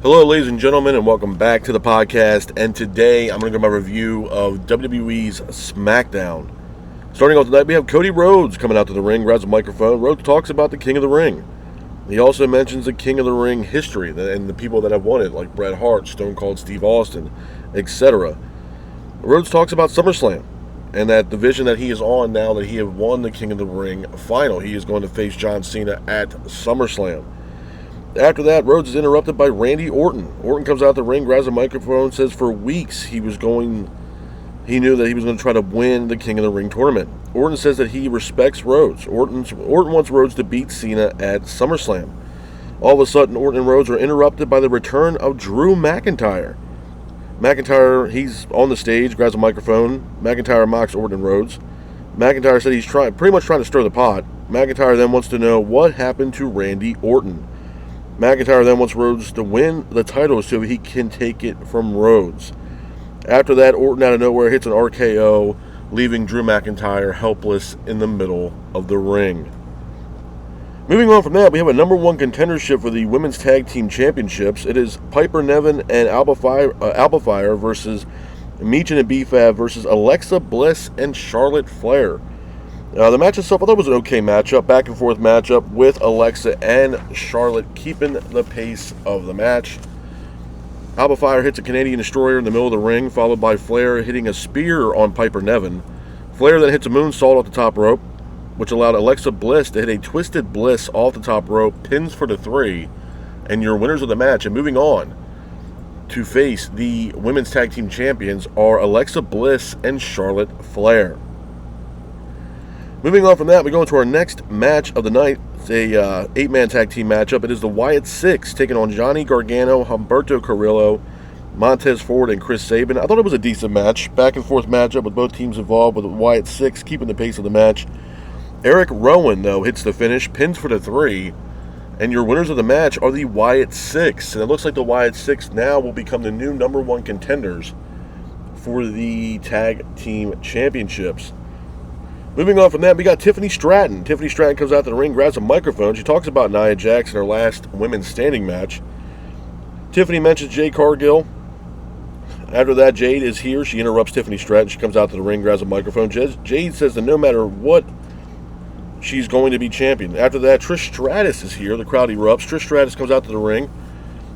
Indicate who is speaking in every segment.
Speaker 1: Hello, ladies and gentlemen, and welcome back to the podcast. And today I'm going to give my review of WWE's Smackdown. Starting off tonight, we have Cody Rhodes coming out to the ring, grabs a microphone. Rhodes talks about the King of the Ring. He also mentions the King of the Ring history and the people that have won it, like Bret Hart, Stone Cold Steve Austin, etc. Rhodes talks about SummerSlam and that division that he is on now that he has won the King of the Ring final. He is going to face John Cena at SummerSlam. After that, Rhodes is interrupted by Randy Orton. Orton comes out the ring, grabs a microphone, says for weeks he knew that he was going to try to win the King of the Ring tournament. Orton says that he respects Rhodes. Orton wants Rhodes to beat Cena at SummerSlam. All of a sudden, Orton and Rhodes are interrupted by the return of Drew McIntyre. McIntyre, he's on the stage, grabs a microphone. McIntyre mocks Orton and Rhodes. McIntyre said he's pretty much trying to stir the pot. McIntyre then wants to know what happened to Randy Orton. McIntyre then wants Rhodes to win the title so he can take it from Rhodes. After that, Orton out of nowhere hits an RKO, leaving Drew McIntyre helpless in the middle of the ring. Moving on from that, we have a number one contendership for the Women's Tag Team Championships. It is Piper Niven and Alba Fyre versus Michin and B-Fab versus Alexa Bliss and Charlotte Flair. The match itself, I thought it was an okay matchup, back and forth matchup with Alexa and Charlotte keeping the pace of the match. Alba Fyre hits a Canadian Destroyer in the middle of the ring, followed by Flair hitting a spear on Piper Niven. Flair then hits a moonsault off the top rope, which allowed Alexa Bliss to hit a Twisted Bliss off the top rope, pins for the 3, and your winners of the match. And moving on to face the Women's Tag Team Champions are Alexa Bliss and Charlotte Flair. Moving on from that, we go into our next match of the night. It's a 8-man tag team matchup. It is the Wyatt Six taking on Johnny Gargano, Humberto Carrillo, Montez Ford, and Chris Sabin. I thought it was a decent match. Back and forth matchup with both teams involved, with Wyatt Six keeping the pace of the match. Eric Rowan, though, hits the finish, pins for the 3, and your winners of the match are the Wyatt Six. And it looks like the Wyatt Six now will become the new number one contenders for the tag team championships. Moving on from that, we got Tiffany Stratton. Tiffany Stratton comes out to the ring, grabs a microphone. She talks about Nia Jax in her last women's standing match. Tiffany mentions Jade Cargill. After that, Jade is here. She interrupts Tiffany Stratton. She comes out to the ring, grabs a microphone. Jade says that no matter what, she's going to be champion. After that, Trish Stratus is here. The crowd erupts. Trish Stratus comes out to the ring.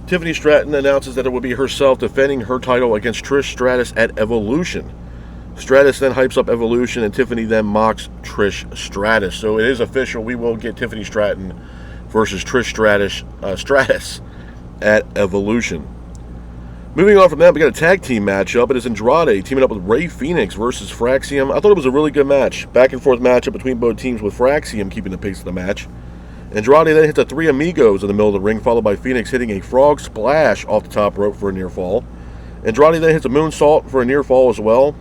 Speaker 1: Tiffany Stratton announces that it will be herself defending her title against Trish Stratus at Evolution. Stratus then hypes up Evolution, and Tiffany then mocks Trish Stratus. So it is official. We will get Tiffany Stratton versus Trish Stratus at Evolution. Moving on from that, we got a tag team matchup. It is Andrade teaming up with Rey Fenix versus Fraxium. I thought it was a really good match. Back and forth matchup between both teams with Fraxium keeping the pace of the match. Andrade then hits a Three Amigos in the middle of the ring, followed by Fenix hitting a frog splash off the top rope for a near fall. Andrade then hits a moonsault for a near fall as well.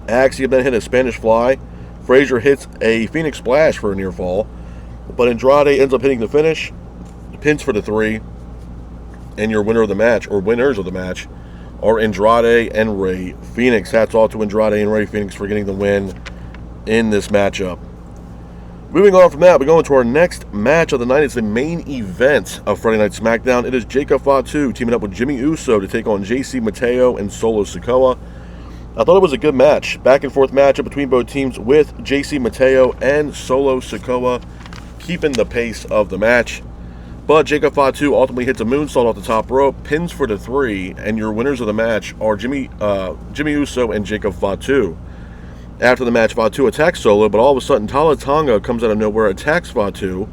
Speaker 1: Axiom then hit a Spanish Fly. Frazier hits a Phoenix Splash for a near fall. But Andrade ends up hitting the finish. Pins for the 3. And your winner of the match, or winners of the match, are Andrade and Rey Fenix. Hats off to Andrade and Rey Fenix for getting the win in this matchup. Moving on from that, we go into our next match of the night. It's the main event of Friday Night SmackDown. It is Jacob Fatu teaming up with Jimmy Uso to take on JC Mateo and Solo Sikoa. I thought it was a good match. Back and forth matchup between both teams with JC Mateo and Solo Sikoa keeping the pace of the match. But Jacob Fatu ultimately hits a moonsault off the top rope, pins for the 3, and your winners of the match are Jimmy Uso and Jacob Fatu. After the match, Fatu attacks Solo, but all of a sudden Tala Tonga comes out of nowhere, attacks Fatu.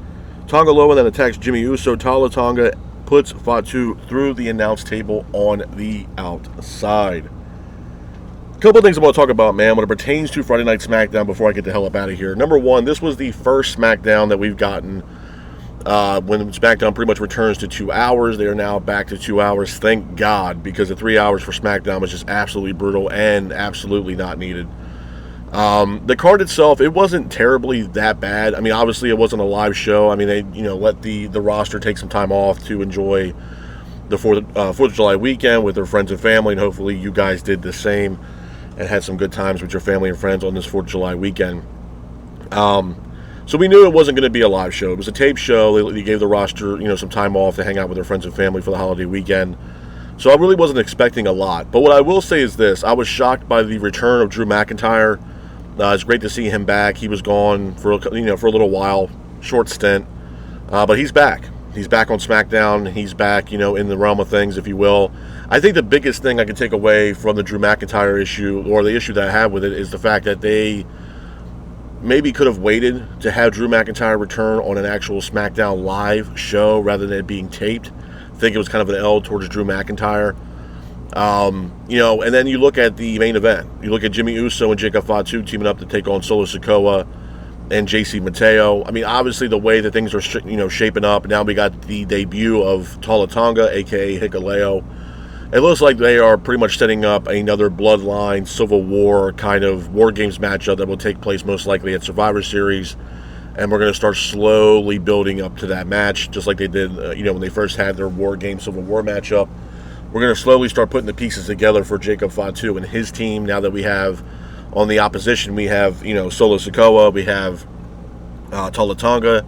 Speaker 1: Tonga Loa then attacks Jimmy Uso. Tala Tonga puts Fatu through the announce table on the outside. A couple of things I want to talk about, man, when it pertains to Friday Night SmackDown before I get the hell up out of here. Number one, this was the first SmackDown that we've gotten when SmackDown pretty much returns to 2 hours. They are now back to 2 hours, thank God, because the 3 hours for SmackDown was just absolutely brutal and absolutely not needed. The card itself, it wasn't terribly that bad. I mean, obviously it wasn't a live show. I mean, they let the roster take some time off to enjoy the 4th of July weekend with their friends and family, and hopefully you guys did the same and had some good times with your family and friends on this 4th of July weekend. So we knew it wasn't going to be a live show. It was a tape show. They gave the roster, some time off to hang out with their friends and family for the holiday weekend. So I really wasn't expecting a lot. But what I will say is this. I was shocked by the return of Drew McIntyre. It's great to see him back. He was gone for a little while, short stint. But he's back. He's back on Smackdown. He's back, in the realm of things, if you will. I think the biggest thing I can take away from the Drew McIntyre issue, or the issue that I have with it, is the fact that they maybe could have waited to have Drew McIntyre return on an actual SmackDown live show rather than it being taped. I think it was kind of an L towards Drew McIntyre. And then you look at the main event. You look at Jimmy Uso and Jacob Fatu teaming up to take on Solo Sikoa and JC Mateo. I mean, obviously the way that things are, shaping up. Now we got the debut of Tala Tonga, a.k.a. Hikuleo. It looks like they are pretty much setting up another Bloodline Civil War kind of War Games matchup that will take place most likely at Survivor Series. And we're going to start slowly building up to that match, just like they did, when they first had their War Games Civil War matchup. We're going to slowly start putting the pieces together for Jacob Fatu and his team. Now that we have, on the opposition, we have, Solo Sikoa, we have Tala Tonga,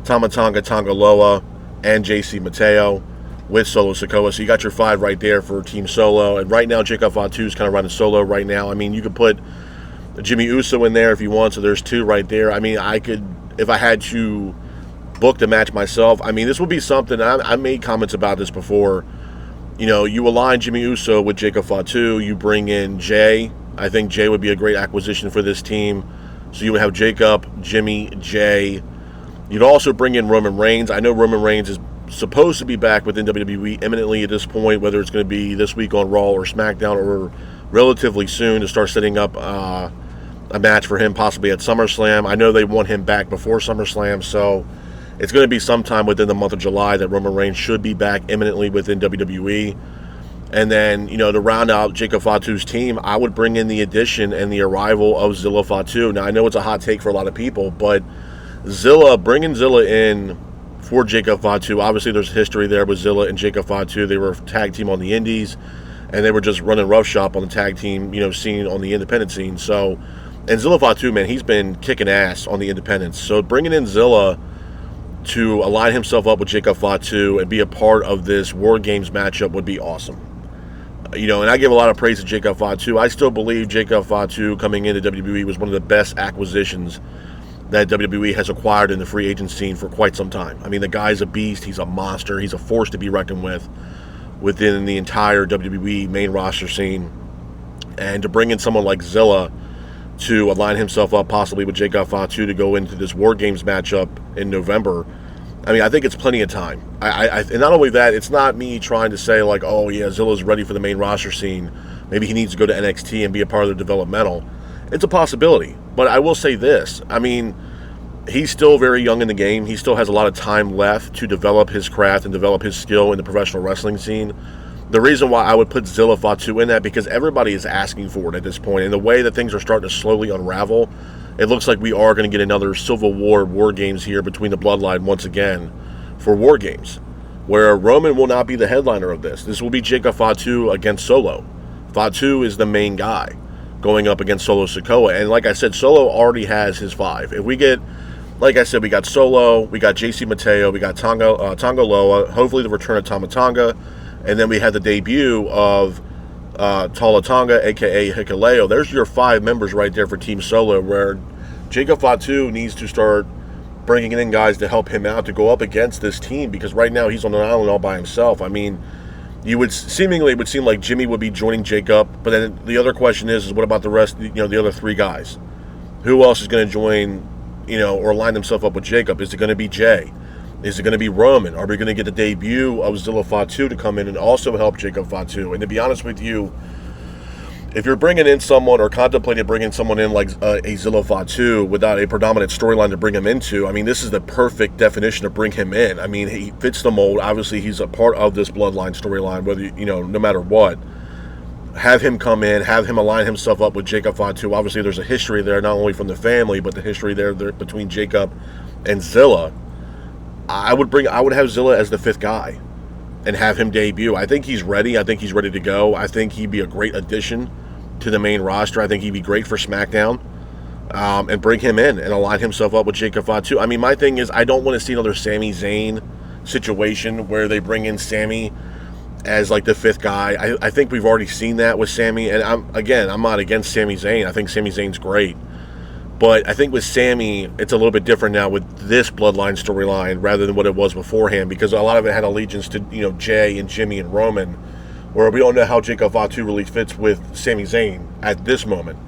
Speaker 1: Tama Tonga, Tonga Loa, and JC Mateo with Solo Sikoa. So you got your 5 right there for Team Solo. And right now, Jacob Fatu is kind of running solo right now. I mean, you could put Jimmy Uso in there if you want, so there's 2 right there. I mean, I could, if I had to book the match myself, I mean, this would be something, I made comments about this before. You align Jimmy Uso with Jacob Fatu, you bring in Jay. I think Jay would be a great acquisition for this team. So you would have Jacob, Jimmy, Jay. You'd also bring in Roman Reigns. I know Roman Reigns is supposed to be back within WWE imminently at this point, whether it's going to be this week on Raw or SmackDown or relatively soon to start setting up a match for him possibly at SummerSlam. I know they want him back before SummerSlam, so it's going to be sometime within the month of July that Roman Reigns should be back imminently within WWE. And then, to round out Jacob Fatu's team, I would bring in the addition and the arrival of Zilla Fatu. Now, I know it's a hot take for a lot of people, but bringing Zilla in for Jacob Fatu, obviously there's history there with Zilla and Jacob Fatu. They were a tag team on the Indies, and they were just running roughshod on the tag team, scene on the independent scene. So, and Zilla Fatu, man, he's been kicking ass on the independents. So bringing in Zilla to align himself up with Jacob Fatu and be a part of this War Games matchup would be awesome. And I give a lot of praise to Jacob Fatu. I still believe Jacob Fatu coming into WWE was one of the best acquisitions that WWE has acquired in the free agent scene for quite some time. I mean, the guy's a beast. He's a monster. He's a force to be reckoned with within the entire WWE main roster scene. And to bring in someone like Zilla to align himself up possibly with Jacob Fatu to go into this War Games matchup in November, I mean, I think it's plenty of time. And not only that, it's not me trying to say like, oh yeah, Zilla's ready for the main roster scene. Maybe he needs to go to NXT and be a part of the developmental. It's a possibility. But I will say this. I mean, he's still very young in the game. He still has a lot of time left to develop his craft and develop his skill in the professional wrestling scene. The reason why I would put Zilla Fatu in that, because everybody is asking for it at this point. And the way that things are starting to slowly unravel, it looks like we are going to get another Civil War Games here between the Bloodline once again for War Games, where Roman will not be the headliner of this. This will be Jacob Fatu against Solo. Fatu is the main guy going up against Solo Sikoa. And like I said, Solo already has his 5. If we get, like I said, we got Solo, we got JC Mateo, we got Tonga Loa, hopefully the return of Tama Tonga, and then we had the debut of Tala Tonga, a.k.a. Hikuleo. There's your 5 members right there for Team Solo, where Jacob Fatu needs to start bringing in guys to help him out to go up against this team, because right now he's on an island all by himself. I mean, it would seem like Jimmy would be joining Jacob, but then the other question is what about the rest, the other 3 guys? Who else is going to join, or line themselves up with Jacob? Is it going to be Jay? Is it going to be Roman? Are we going to get the debut of Zilla Fatu to come in and also help Jacob Fatu? And to be honest with you, if you're bringing in someone or contemplating bringing someone in like a Zilla Fatu without a predominant storyline to bring him into, I mean, this is the perfect definition to bring him in. I mean, he fits the mold. Obviously, he's a part of this Bloodline storyline, whether, no matter what. Have him come in, have him align himself up with Jacob Fatu. Obviously, there's a history there, not only from the family, but the history there between Jacob and Zilla. I would have Zilla as the 5th guy and have him debut. I think he's ready. I think he's ready to go. I think he'd be a great addition to the main roster. I think he'd be great for SmackDown. and bring him in and align himself up with Jacob Fatu. I mean, my thing is, I don't want to see another Sami Zayn situation where they bring in Sami as like the fifth guy. I think we've already seen that with Sami, and I'm not against Sami Zayn. I think Sami Zayn's great. But I think with Sami, it's a little bit different now with this Bloodline storyline rather than what it was beforehand, because a lot of it had allegiance to, Jay and Jimmy and Roman, where we don't know how Jacob Fatu really fits with Sami Zayn at this moment.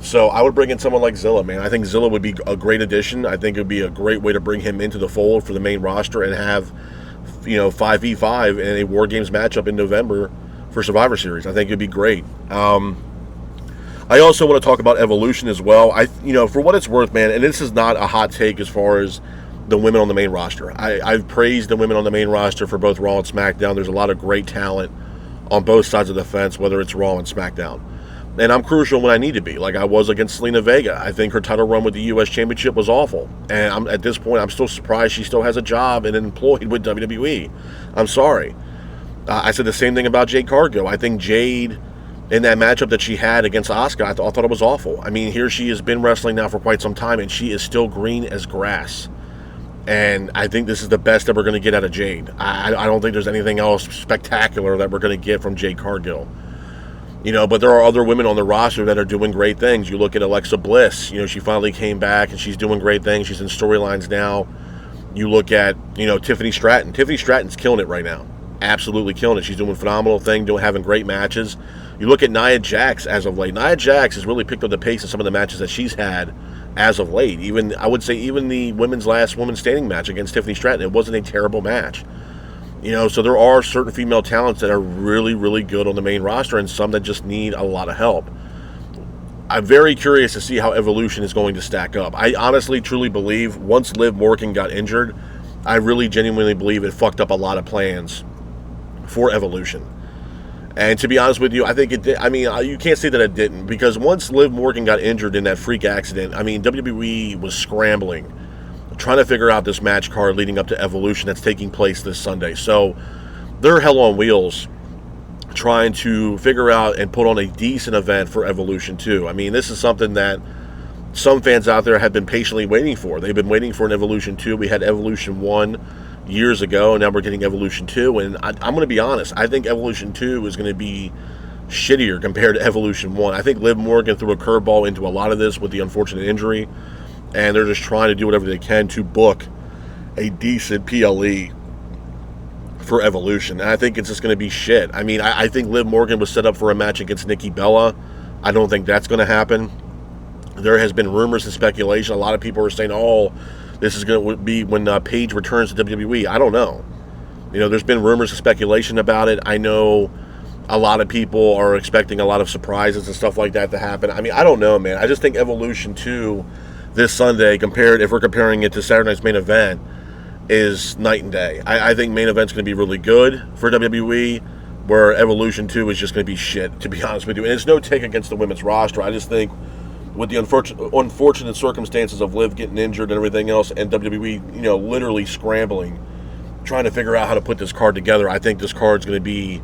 Speaker 1: So I would bring in someone like Zilla, man. I think Zilla would be a great addition. I think it would be a great way to bring him into the fold for the main roster and have, 5v5 in a War Games matchup in November for Survivor Series. I think it would be great. I also want to talk about Evolution as well. For what it's worth, man, and this is not a hot take as far as the women on the main roster. I've praised the women on the main roster for both Raw and SmackDown. There's a lot of great talent on both sides of the fence, whether it's Raw and SmackDown. And I'm crucial when I need to be, like I was against Selena Vega. I think her title run with the U.S. Championship was awful. And at this point, I'm still surprised she still has a job and employed with WWE. I'm sorry. I said the same thing about Jade Cargill. I think Jade, in that matchup that she had against Asuka, I thought it was awful. I mean, here she has been wrestling now for quite some time, and she is still green as grass. And I think this is the best that we're going to get out of Jade. I don't think there's anything else spectacular that we're going to get from Jade Cargill. But there are other women on the roster that are doing great things. You look at Alexa Bliss. She finally came back, and she's doing great things. She's in storylines now. You look at, Tiffany Stratton. Tiffany Stratton's killing it right now. Absolutely killing it. She's doing a phenomenal thing, having great matches. You look at Nia Jax as of late. Nia Jax has really picked up the pace in some of the matches that she's had as of late. I would say even the women's last woman standing match against Tiffany Stratton, it wasn't a terrible match. So there are certain female talents that are really, really good on the main roster and some that just need a lot of help. I'm very curious to see how Evolution is going to stack up. I honestly, truly believe once Liv Morgan got injured, I really genuinely believe it fucked up a lot of plans for Evolution. And to be honest with you, I think it did. I mean, you can't say that it didn't, because once Liv Morgan got injured in that freak accident, I mean, WWE was scrambling, trying to figure out this match card leading up to Evolution that's taking place this Sunday. So they're hell on wheels trying to figure out and put on a decent event for Evolution 2. I mean, this is something that some fans out there have been patiently waiting for. They've been waiting for an Evolution 2. We had Evolution 1 years ago, and now we're getting Evolution 2. And I'm going to be honest, I think Evolution 2 is going to be shittier compared to Evolution 1. I think Liv Morgan threw a curveball into a lot of this with the unfortunate injury, and they're just trying to do whatever they can to book a decent PLE for Evolution. And I think it's just going to be shit. I mean, I think Liv Morgan was set up for a match against Nikki Bella. I don't think that's going to happen. There has been rumors and speculation. A lot of people are saying, oh, this is going to be when Paige returns to WWE. I don't know. There's been rumors and speculation about it. I know a lot of people are expecting a lot of surprises and stuff like that to happen. I mean, I don't know, man. I just think Evolution 2 this Sunday, if we're comparing it to Saturday night's main event, is night and day. I think main event's going to be really good for WWE, where Evolution 2 is just going to be shit, to be honest with you. And it's no take against the women's roster. I just think with the unfortunate circumstances of Liv getting injured and everything else, and WWE, literally scrambling, trying to figure out how to put this card together, I think this card's going to be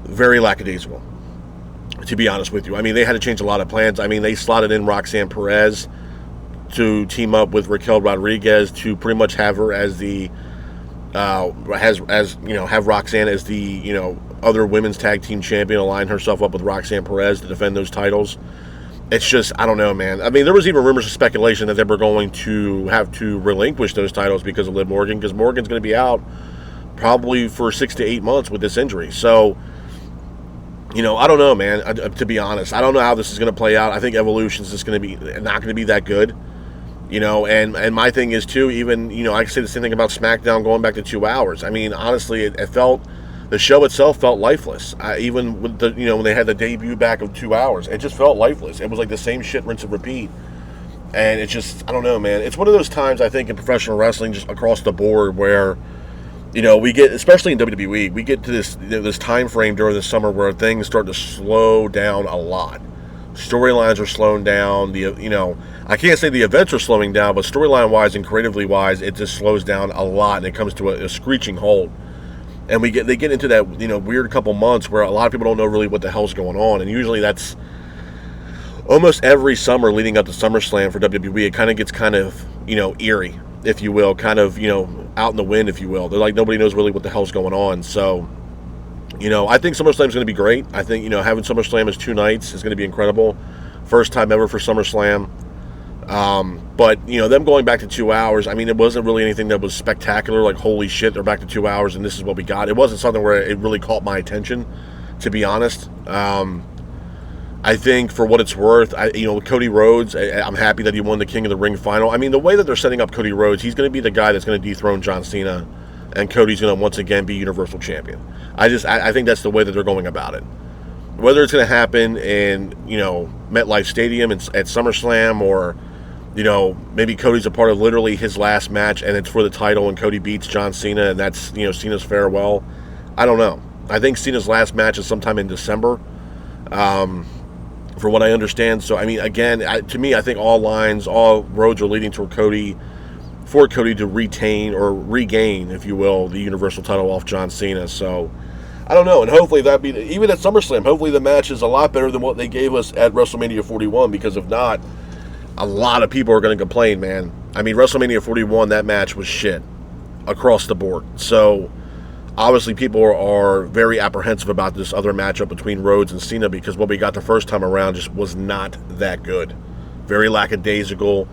Speaker 1: very lackadaisical, to be honest with you. I mean, they had to change a lot of plans. I mean, they slotted in Roxanne Perez to team up with Raquel Rodriguez to pretty much have her as the have Roxanne as the other women's tag team champion, align herself up with Roxanne Perez to defend those titles. It's just, I don't know, man. I mean, there was even rumors of speculation that they were going to have to relinquish those titles because of Liv Morgan, because Morgan's going to be out probably for 6 to 8 months with this injury. So, I don't know, man. To be honest, I don't know how this is going to play out. I think Evolution's just going to be not going to be that good. And my thing is, too, even, I can say the same thing about SmackDown going back to 2 hours. I mean, honestly, it felt, the show itself felt lifeless. Even with the, when they had the debut back of 2 hours, it just felt lifeless. It was like the same shit, rinse and repeat. And it's just, I don't know, man. It's one of those times, I think, in professional wrestling, just across the board, where, we get, especially in WWE, we get to this, this time frame during the summer where things start to slow down a lot. Storylines are slowing down. I can't say the events are slowing down, but storyline-wise and creatively-wise, it just slows down a lot, and it comes to a screeching halt. And they get into that weird couple months where a lot of people don't know really what the hell's going on, and usually that's almost every summer leading up to SummerSlam for WWE, it kind of gets kind of, eerie, if you will, kind of, out in the wind, if you will. They're like, nobody knows really what the hell's going on. So, I think SummerSlam is going to be great. I think, having SummerSlam as 2 nights is going to be incredible. First time ever for SummerSlam. But, them going back to 2 hours, I mean, it wasn't really anything that was spectacular, like, holy shit, they're back to 2 hours and this is what we got. It wasn't something where it really caught my attention, to be honest. I think for what it's worth, Cody Rhodes, I'm happy that he won the King of the Ring final. I mean, the way that they're setting up Cody Rhodes, he's going to be the guy that's going to dethrone John Cena, and Cody's going to once again be Universal Champion. I think that's the way that they're going about it. Whether it's going to happen in, MetLife Stadium at SummerSlam, or, maybe Cody's a part of literally his last match and it's for the title and Cody beats John Cena and that's, Cena's farewell. I don't know. I think Cena's last match is sometime in December. For what I understand. So, I mean, again, to me, I think all roads are leading toward Cody, for Cody to retain or regain, if you will, the Universal title off John Cena. So, I don't know. And hopefully even at SummerSlam, hopefully the match is a lot better than what they gave us at WrestleMania 41, because if not, a lot of people are going to complain, man. I mean, WrestleMania 41, that match was shit across the board. So, obviously, people are very apprehensive about this other matchup between Rhodes and Cena, because what we got the first time around just was not that good. Very lackadaisical.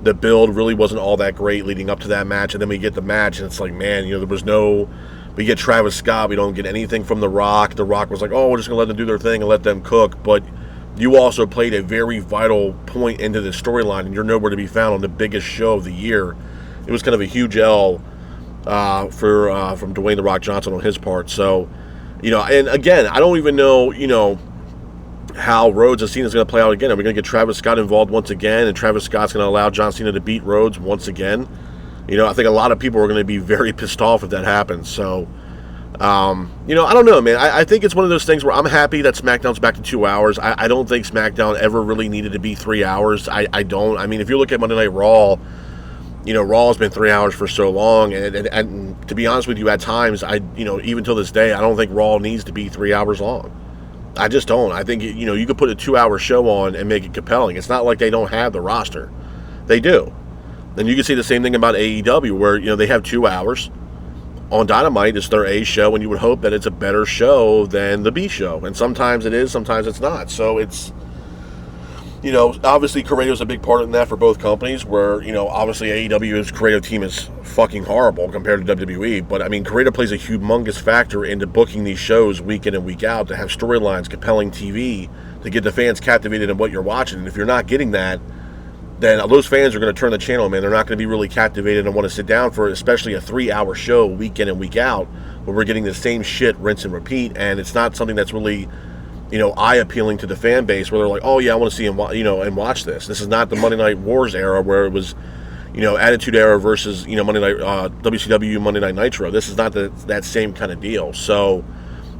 Speaker 1: The build really wasn't all that great leading up to that match, and then we get the match, and it's like, man, we get Travis Scott, we don't get anything from The Rock. The Rock was like, oh, we're just going to let them do their thing and let them cook, but you also played a very vital point into this storyline, and you're nowhere to be found on the biggest show of the year. It was kind of a huge L from Dwayne The Rock Johnson on his part. So, and again, I don't even know, how Rhodes and Cena is going to play out again. Are we going to get Travis Scott involved once again, and Travis Scott's going to allow John Cena to beat Rhodes once again? I think a lot of people are going to be very pissed off if that happens. So, I don't know, man. I think it's one of those things where I'm happy that SmackDown's back to 2 hours. I don't think SmackDown ever really needed to be 3 hours. I don't. I mean, if you look at Monday Night Raw, Raw has been 3 hours for so long, and to be honest with you, at times, even till this day, I don't think Raw needs to be 3 hours long. I just don't. I think, you could put a 2-hour show on and make it compelling. It's not like they don't have the roster. They do. And you can say the same thing about AEW, where, they have 2 hours. On Dynamite, it's their A show, and you would hope that it's a better show than the B show. And sometimes it is, sometimes it's not. So it's, obviously Corrato's a big part in that for both companies, where, obviously AEW's Corrato team is fucking horrible compared to WWE. But, I mean, Corrato plays a humongous factor into booking these shows week in and week out to have storylines, compelling TV, to get the fans captivated in what you're watching. And if you're not getting that, then those fans are going to turn the channel, man. They're not going to be really captivated and want to sit down for especially a 3-hour show week in and week out, where we're getting the same shit, rinse and repeat, and it's not something that's really, eye-appealing to the fan base, where they're like, oh, yeah, I want to see and watch this. This is not the Monday Night Wars era, where it was, Attitude Era versus, Monday Night, WCW Monday Night Nitro. This is not that same kind of deal. So,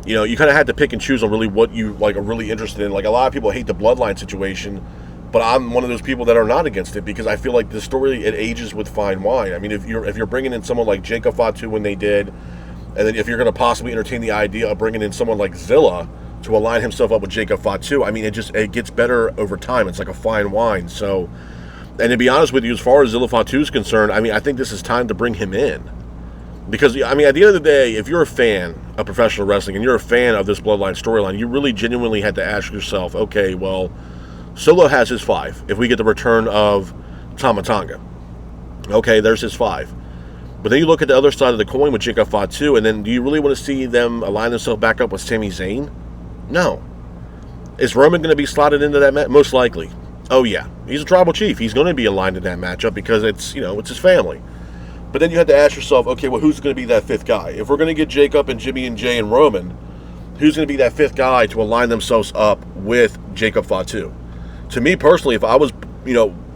Speaker 1: you kind of had to pick and choose on really what you, are really interested in. Like, a lot of people hate the Bloodline situation, but I'm one of those people that are not against it, because I feel like the story, it ages with fine wine. I mean, if you're bringing in someone like Jacob Fatu when they did, and then if you're going to possibly entertain the idea of bringing in someone like Zilla to align himself up with Jacob Fatu, I mean, it gets better over time. It's like a fine wine. So, and to be honest with you, as far as Zilla Fatu is concerned, I mean, I think this is time to bring him in. Because, I mean, at the end of the day, if you're a fan of professional wrestling and you're a fan of this Bloodline storyline, you really genuinely had to ask yourself, okay, well, Solo has his 5. If we get the return of Tama Tonga, okay, there's his 5. But then you look at the other side of the coin with Jacob Fatu, and then do you really want to see them align themselves back up with Sami Zayn? No. Is Roman going to be slotted into that match? Most likely. Oh, yeah. He's a tribal chief. He's going to be aligned in that matchup because it's, it's his family. But then you have to ask yourself, okay, well, who's going to be that 5th guy? If we're going to get Jacob and Jimmy and Jay and Roman, who's going to be that 5th guy to align themselves up with Jacob Fatu? To me personally, if I was,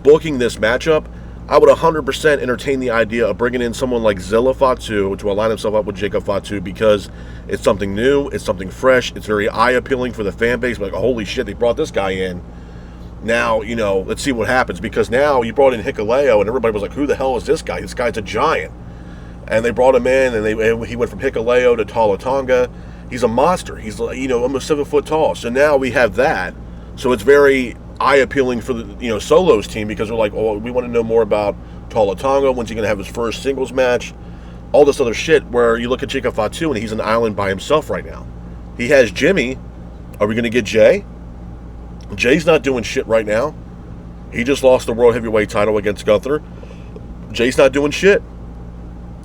Speaker 1: booking this matchup, I would 100% entertain the idea of bringing in someone like Zilla Fatu to align himself up with Jacob Fatu, because it's something new, it's something fresh, it's very eye-appealing for the fan base. Like, holy shit, they brought this guy in. Now, let's see what happens, because now you brought in Hikuleo, and everybody was like, who the hell is this guy? This guy's a giant. And they brought him in, and he went from Hikuleo to Tala Tonga. He's a monster. He's, almost 7 foot tall. So now we have that. So it's very eye-appealing for the Solo's team, because they're like, oh, we want to know more about Tala Tonga. When's he going to have his first singles match? All this other shit, where you look at Jacob Fatu and he's an island by himself right now. He has Jimmy. Are we going to get Jay? Jay's not doing shit right now. He just lost the World Heavyweight title against Gunther. Jay's not doing shit.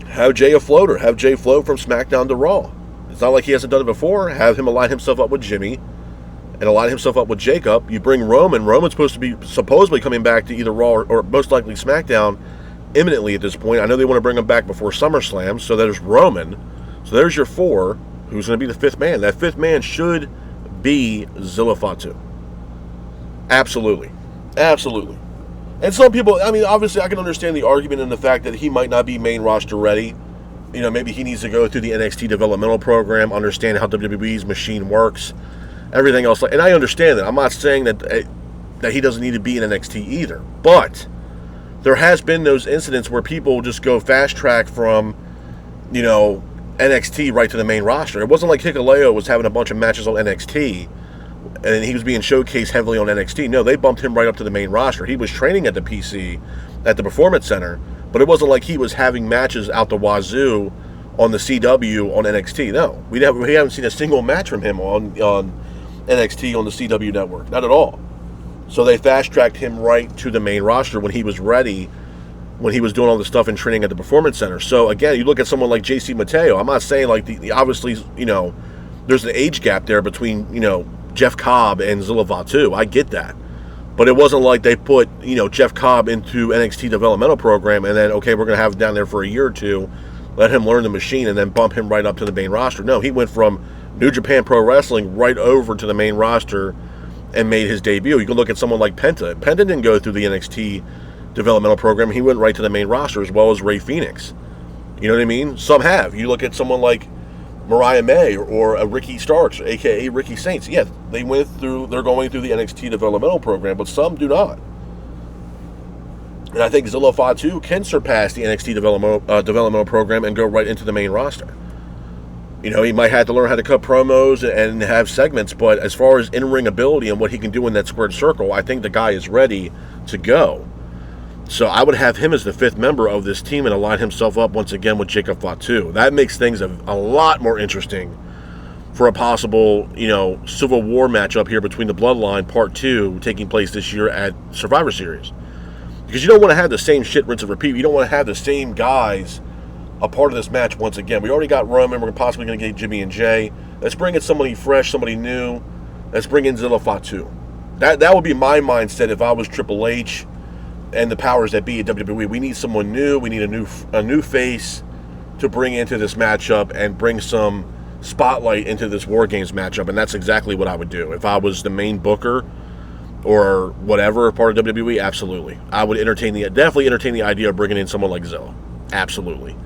Speaker 1: Have Jay a floater. Have Jay float from SmackDown to Raw. It's not like he hasn't done it before. Have him align himself up with Jimmy and align himself up with Jacob. You bring Roman. Roman's supposed to be supposedly coming back to either Raw or most likely SmackDown imminently at this point. I know they want to bring him back before SummerSlam, so there's Roman. So there's your 4. Who's going to be the 5th man? That 5th man should be Zilla Fatu. Absolutely. Absolutely. And some people, I mean, obviously I can understand the argument in the fact that he might not be main roster ready. Maybe he needs to go through the NXT developmental program, understand how WWE's machine works, everything else. And I understand that. I'm not saying that he doesn't need to be in NXT either. But there has been those incidents where people just go fast track from, NXT right to the main roster. It wasn't like Hikuleo was having a bunch of matches on NXT and he was being showcased heavily on NXT. No, they bumped him right up to the main roster. He was training at the PC, at the Performance Center, but it wasn't like he was having matches out the wazoo on the CW on NXT. No, we haven't seen a single match from him on NXT on the CW network. Not at all. So they fast-tracked him right to the main roster when he was ready, when he was doing all the stuff and training at the Performance Center. So, again, you look at someone like JC Mateo. I'm not saying, like, obviously, there's an age gap there between, Jeff Cobb and Zilla Fatu. I get that. But it wasn't like they put, Jeff Cobb into NXT developmental program and then, okay, we're going to have him down there for a year or two, let him learn the machine, and then bump him right up to the main roster. No, he went from New Japan Pro Wrestling right over to the main roster and made his debut. You can look at someone like Penta. Penta didn't go through the NXT developmental program. He went right to the main roster, as well as Rey Fenix. You know what I mean? Some have. You look at someone like Mariah May or a Ricky Starks, a.k.a. Ricky Saints. Yeah, they're going through the NXT developmental program, but some do not. And I think Zilla Fatu can surpass the NXT developmental program and go right into the main roster. He might have to learn how to cut promos and have segments, but as far as in-ring ability and what he can do in that squared circle, I think the guy is ready to go. So I would have him as the 5th member of this team and align himself up once again with Jacob Fatu. That makes things a lot more interesting for a possible, Civil War matchup here between the Bloodline Part 2 taking place this year at Survivor Series. Because you don't want to have the same shit rinse and repeat. You don't want to have the same guys a part of this match once again. We already got Roman. We're possibly going to get Jimmy and Jay. Let's bring in somebody fresh, somebody new. Let's bring in Zilla Fatu. That would be my mindset if I was Triple H and the powers that be at WWE. We need someone new. We need a new face to bring into this matchup and bring some spotlight into this War Games matchup. And that's exactly what I would do. If I was the main booker or whatever, part of WWE, absolutely. I would definitely entertain the idea of bringing in someone like Zilla. Absolutely.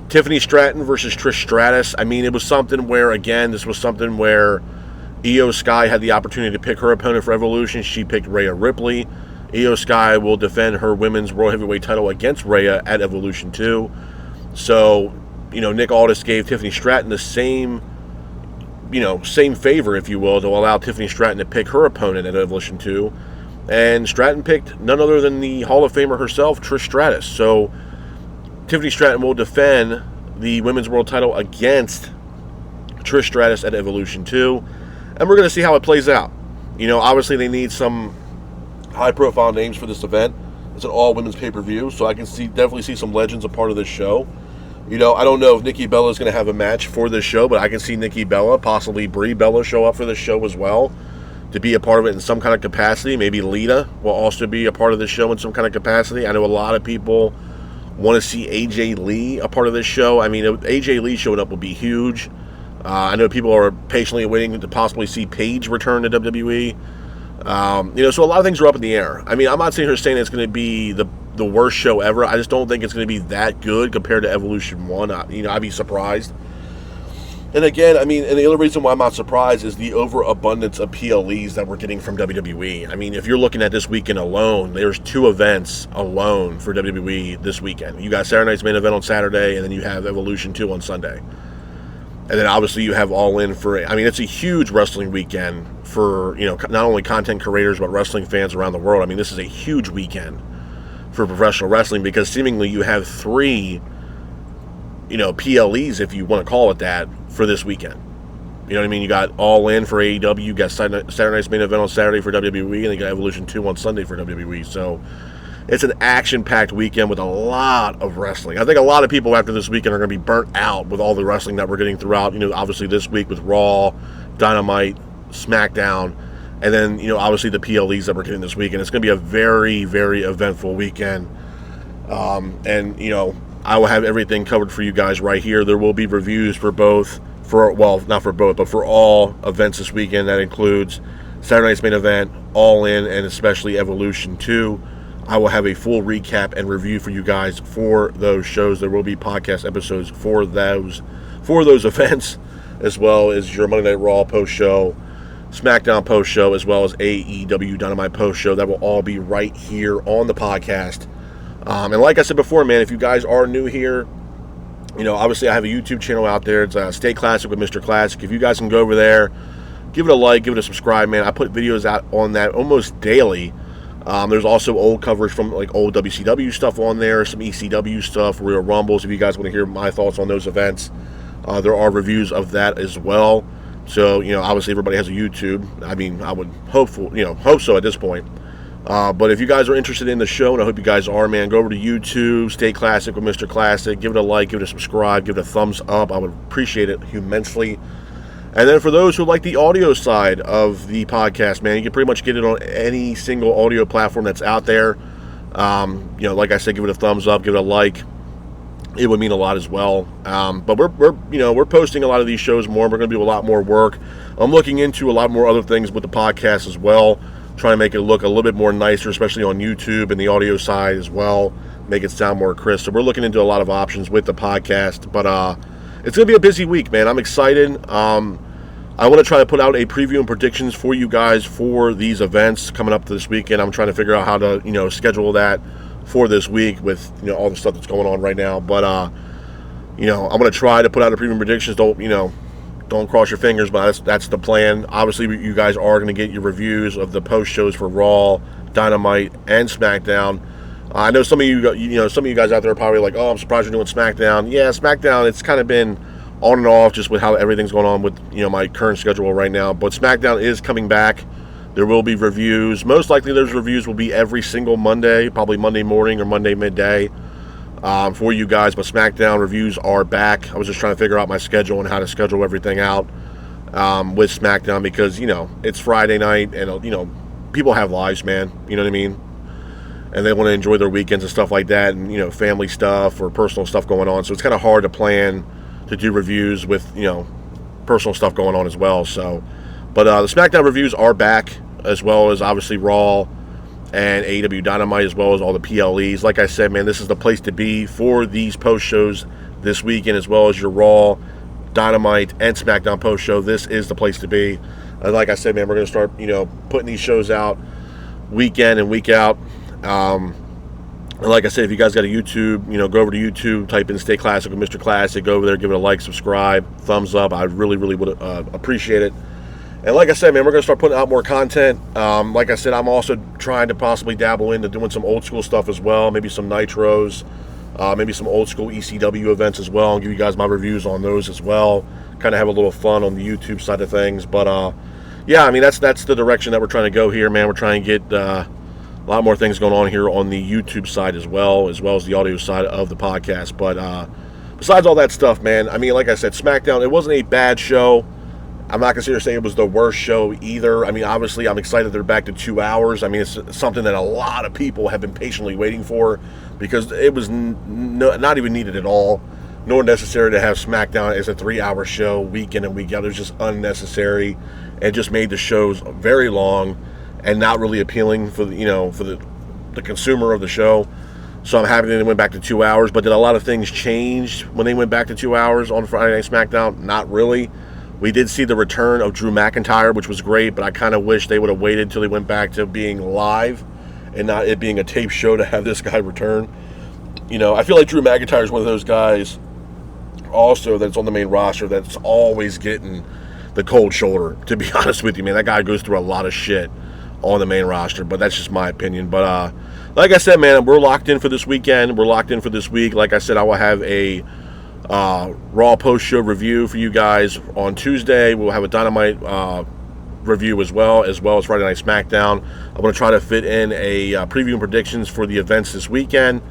Speaker 1: Tiffany Stratton versus Trish Stratus. I mean, it was something where, again, this was something where Io Sky had the opportunity to pick her opponent for Evolution. She picked Rhea Ripley. Io Sky will defend her women's World Heavyweight title against Rhea at Evolution 2. So, Nick Aldis gave Tiffany Stratton the same favor, if you will, to allow Tiffany Stratton to pick her opponent at Evolution 2. And Stratton picked none other than the Hall of Famer herself, Trish Stratus. So, Tiffany Stratton will defend the women's world title against Trish Stratus at Evolution 2. And we're going to see how it plays out. Obviously they need some high-profile names for this event. It's an all-women's pay-per-view, so I can definitely see some legends a part of this show. I don't know if Nikki Bella is going to have a match for this show, but I can see Nikki Bella, possibly Brie Bella, show up for this show as well to be a part of it in some kind of capacity. Maybe Lita will also be a part of this show in some kind of capacity. I know a lot of people want to see AJ Lee a part of this show. I mean, AJ Lee showing up would be huge. I know people are patiently waiting to possibly see Paige return to WWE. So a lot of things are up in the air. I mean, I'm not sitting here saying it's going to be the worst show ever. I just don't think it's going to be that good compared to Evolution 1. I'd be surprised. And again, and the other reason why I'm not surprised is the overabundance of PLEs that we're getting from WWE. I mean, if you're looking at this weekend alone, there's 2 events alone for WWE this weekend. You got Saturday Night's Main Event on Saturday, and then you have Evolution 2 on Sunday. And then obviously you have All In for, it's a huge wrestling weekend for, not only content creators, but wrestling fans around the world. I mean, this is a huge weekend for professional wrestling because seemingly you have 3, PLEs, if you want to call it that, for this weekend. You know what I mean? You got All In for AEW, you got Saturday Night's Main Event on Saturday for WWE, and you got Evolution 2 on Sunday for WWE. So it's an action-packed weekend with a lot of wrestling. I think a lot of people after this weekend are going to be burnt out with all the wrestling that we're getting throughout, obviously this week with Raw, Dynamite, Smackdown, and then, obviously the PLEs that we're getting this weekend. It's going to be a very, very eventful weekend. And, I will have everything covered for you guys right here. There will be reviews for not for both, but for all events this weekend. That includes Saturday Night's Main Event, All In, and especially Evolution 2. I will have a full recap and review for you guys for those shows. There will be podcast episodes for those events, as well as your Monday Night Raw post-show, Smackdown post-show, as well as AEW Dynamite post-show. That will all be right here on the podcast. And like I said before, man, if you guys are new here, obviously I have a YouTube channel out there. It's Stay Classic with Mr. Classic. If you guys can go over there, give it a like, give it a subscribe, man. I put videos out on that almost daily. There's also old coverage from like old WCW stuff on there, some ECW stuff, Royal Rumbles. If you guys want to hear my thoughts on those events, there are reviews of that as well. So, obviously everybody has a YouTube. I mean, I would hope so at this point. But if you guys are interested in the show, and I hope you guys are, man, go over to YouTube, Stay Classic with Mr. Classic. Give it a like, give it a subscribe, give it a thumbs up. I would appreciate it immensely. And then for those who like the audio side of the podcast, man, you can pretty much get it on any single audio platform that's out there. Like I said, give it a thumbs up, give it a like. It would mean a lot as well. But we're posting a lot of these shows more. We're going to do a lot more work. I'm looking into a lot more other things with the podcast as well. Trying to make it look a little bit more nicer, especially on YouTube and the audio side as well. Make it sound more crisp. So we're looking into a lot of options with the podcast. But it's going to be a busy week, man. I'm excited. I want to try to put out a preview and predictions for you guys for these events coming up this weekend. I'm trying to figure out how to, schedule that for this week with, all the stuff that's going on right now. But, I'm going to try to put out a preview and predictions. Don't cross your fingers, but that's the plan. Obviously, you guys are going to get your reviews of the post shows for Raw, Dynamite, and Smackdown. I know some of you guys out there are probably like, "Oh, I'm surprised you're doing Smackdown." Yeah, Smackdown. It's kind of been on and off just with how everything's going on with my current schedule right now. But Smackdown is coming back. There will be reviews. Most likely, those reviews will be every single Monday, probably Monday morning or Monday midday. For you guys, but Smackdown reviews are back. I was just trying to figure out my schedule and how to schedule everything out with Smackdown because, it's Friday night and, people have lives, man. You know what I mean? And they want to enjoy their weekends and stuff like that and, family stuff or personal stuff going on. So it's kind of hard to plan to do reviews with, personal stuff going on as well. So, but the Smackdown reviews are back as well as obviously Raw and AEW Dynamite, as well as all the PLEs. Like I said, man, this is the place to be for these post shows this weekend, as well as your Raw, Dynamite, and Smackdown post show. This is the place to be. And like I said, man, we're going to start, putting these shows out week in and week out. And like I said, if you guys got a YouTube, go over to YouTube, type in Stay Classic with Mr. Classic, go over there, give it a like, subscribe, thumbs up. I really, really would appreciate it. And like I said, man, we're going to start putting out more content. Like I said, I'm also trying to possibly dabble into doing some old school stuff as well. Maybe some Nitros, maybe some old school ECW events as well. I'll give you guys my reviews on those as well. Kind of have a little fun on the YouTube side of things. But, yeah, I mean, that's the direction that we're trying to go here, man. We're trying to get a lot more things going on here on the YouTube side as well as the audio side of the podcast. But besides all that stuff, man, I mean, like I said, Smackdown, it wasn't a bad show. I'm not going to sit here saying it was the worst show either. I mean, obviously, I'm excited they're back to 2 hours. I mean, it's something that a lot of people have been patiently waiting for because it was not even needed at all, nor necessary to have SmackDown as a 3-hour show week in and week out. It was just unnecessary and just made the shows very long and not really appealing for the consumer of the show. So I'm happy that they went back to 2 hours. But did a lot of things change when they went back to 2 hours on Friday Night SmackDown? Not really. We did see the return of Drew McIntyre, which was great, but I kind of wish they would have waited until he went back to being live and not it being a tape show to have this guy return. I feel like Drew McIntyre is one of those guys also that's on the main roster that's always getting the cold shoulder, to be honest with you, man. That guy goes through a lot of shit on the main roster, but that's just my opinion. But like I said, man, we're locked in for this weekend. We're locked in for this week. Like I said, I will have a Raw post-show review for you guys on Tuesday. We'll have a Dynamite review as well as Friday Night Smackdown. I'm going to try to fit in a preview and predictions for the events this weekend.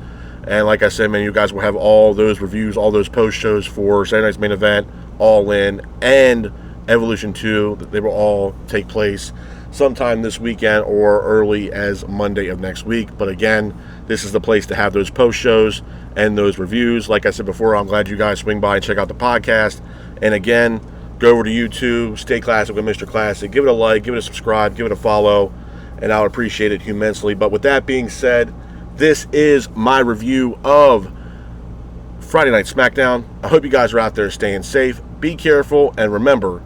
Speaker 1: And like I said, man, you guys will have all those reviews, all those post-shows for Saturday Night's Main Event, All In, and Evolution 2. They will all take place sometime this weekend or early as Monday of next week. But again, this is the place to have those post shows and those reviews. Like I said before, I'm glad you guys swing by and check out the podcast. And again, go over to YouTube, Stay Classic with Mr. Classic. Give it a like, give it a subscribe, give it a follow, and I would appreciate it immensely. But with that being said, this is my review of Friday Night Smackdown. I hope you guys are out there staying safe. Be careful, and remember,